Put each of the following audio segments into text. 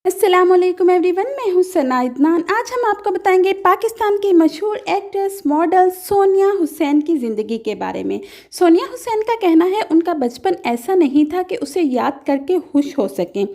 अस्सलामुअलैकुम एवरीवन, मैं हूँ सना इदनान। आज हम आपको बताएंगे पाकिस्तान की मशहूर एक्ट्रेस मॉडल सोनिया हुसैन की ज़िंदगी के बारे में। सोनिया हुसैन का कहना है उनका बचपन ऐसा नहीं था कि उसे याद करके खुश हो सकें।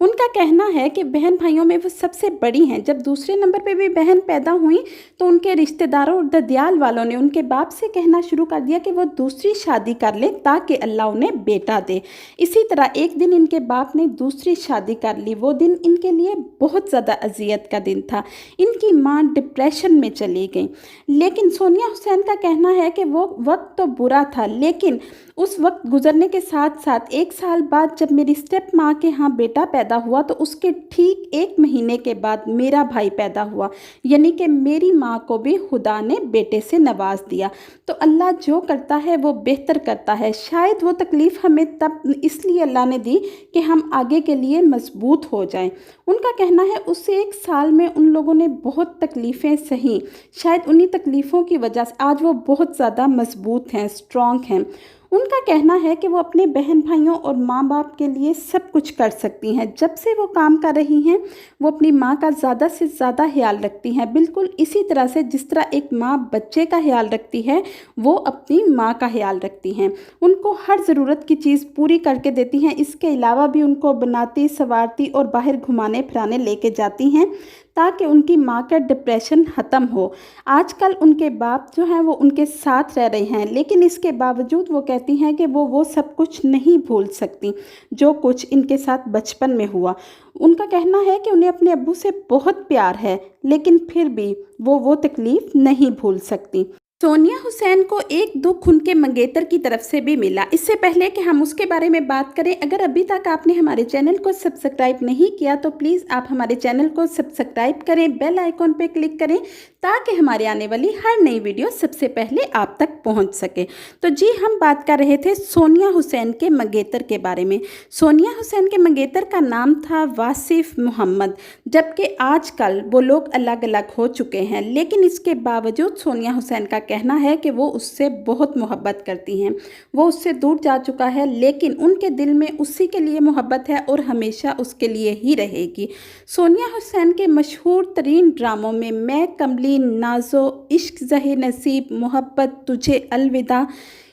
उनका कहना है कि बहन भाइयों में वो सबसे बड़ी हैं। जब दूसरे नंबर पे भी बहन पैदा हुई तो उनके रिश्तेदारों और ददियाल वालों ने उनके बाप से कहना शुरू कर दिया कि वो दूसरी शादी कर ले ताकि अल्लाह उन्हें बेटा दे। इसी तरह एक दिन इनके बाप ने दूसरी शादी कर ली। वो दिन इनके लिए बहुत ज़्यादा अजियत का दिन था। इनकी मां डिप्रेशन में चली गई। लेकिन सोनिया हुसैन का कहना है कि वो वक्त तो बुरा था, लेकिन उस वक्त गुजरने के साथ साथ 1 साल बाद जब मेरी स्टेप माँ के यहाँ बेटा पैदा हुआ तो उसके ठीक 1 महीने के बाद मेरा भाई पैदा हुआ, यानी कि मेरी माँ को भी खुदा ने बेटे से नवाज दिया। तो अल्लाह जो करता है वो बेहतर करता है। शायद वो तकलीफ़ हमें तब इसलिए अल्लाह ने दी कि हम आगे के लिए मजबूत हो जाएं। उनका कहना है उस 1 साल में उन लोगों ने बहुत तकलीफ़ें सही। शायद उन्हीं तकलीफ़ों की वजह से आज वो बहुत ज़्यादा मजबूत हैं, स्ट्रॉन्ग हैं। उनका कहना है कि वो अपने बहन भाइयों और माँ बाप के लिए सब कुछ कर सकती हैं। जब से वो काम कर रही हैं वो अपनी माँ का ज़्यादा से ज़्यादा ख्याल रखती हैं, बिल्कुल इसी तरह से जिस तरह एक माँ बच्चे का ख्याल रखती है वो अपनी माँ का ख्याल रखती हैं। उनको हर ज़रूरत की चीज़ पूरी करके देती हैं। इसके अलावा भी उनको बनाती संवारती और बाहर घुमाने फिराने लेके जाती हैं ताकि उनकी माँ का डिप्रेशन ख़त्म हो। आजकल उनके बाप जो हैं वो उनके साथ रह रहे हैं, लेकिन इसके बावजूद वो कहती हैं कि वो सब कुछ नहीं भूल सकती जो कुछ इनके साथ बचपन में हुआ। उनका कहना है कि उन्हें अपने अब्बू से बहुत प्यार है, लेकिन फिर भी वो तकलीफ़ नहीं भूल सकती। सोनिया हुसैन को एक दुख उनके मंगेतर की तरफ से भी मिला। इससे पहले कि हम उसके बारे में बात करें, अगर अभी तक आपने हमारे चैनल को सब्सक्राइब नहीं किया तो प्लीज़ आप हमारे चैनल को सब्सक्राइब करें, बेल आइकॉन पे क्लिक करें ताकि हमारे आने वाली हर नई वीडियो सबसे पहले आप तक पहुंच सके। तो जी, हम बात कर रहे थे सोनिया हुसैन के मंगेतर के बारे में। सोनिया हुसैन के मंगेतर का नाम था वासिफ मोहम्मद, जबकि आजकल वो लोग अलग अलग हो चुके हैं। लेकिन इसके बावजूद सोनिया हुसैन का कहना है कि वो उससे बहुत मोहब्बत करती हैं। वो उससे दूर जा चुका है, लेकिन उनके दिल में उसी के लिए मोहब्बत है और हमेशा उसके लिए ही रहेगी। सोनिया हुसैन के मशहूर तरीन ड्रामों में मैं कमली, नाजो, इश्क ज़हे नसीब, मोहब्बत, तुझे, अलविदा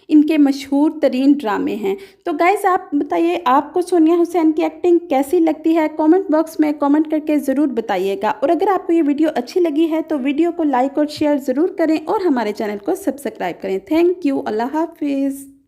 इनके मशहूर तरीन ड्रामे हैं। तो गाइज़, आप बताइए आपको सोनिया हुसैन की एक्टिंग कैसी लगती है? कमेंट बॉक्स में कमेंट करके ज़रूर बताइएगा। और अगर आपको ये वीडियो अच्छी लगी है तो वीडियो को लाइक और शेयर ज़रूर करें और हमारे चैनल को सब्सक्राइब करें। Thank you. अल्लाह हाफिज़।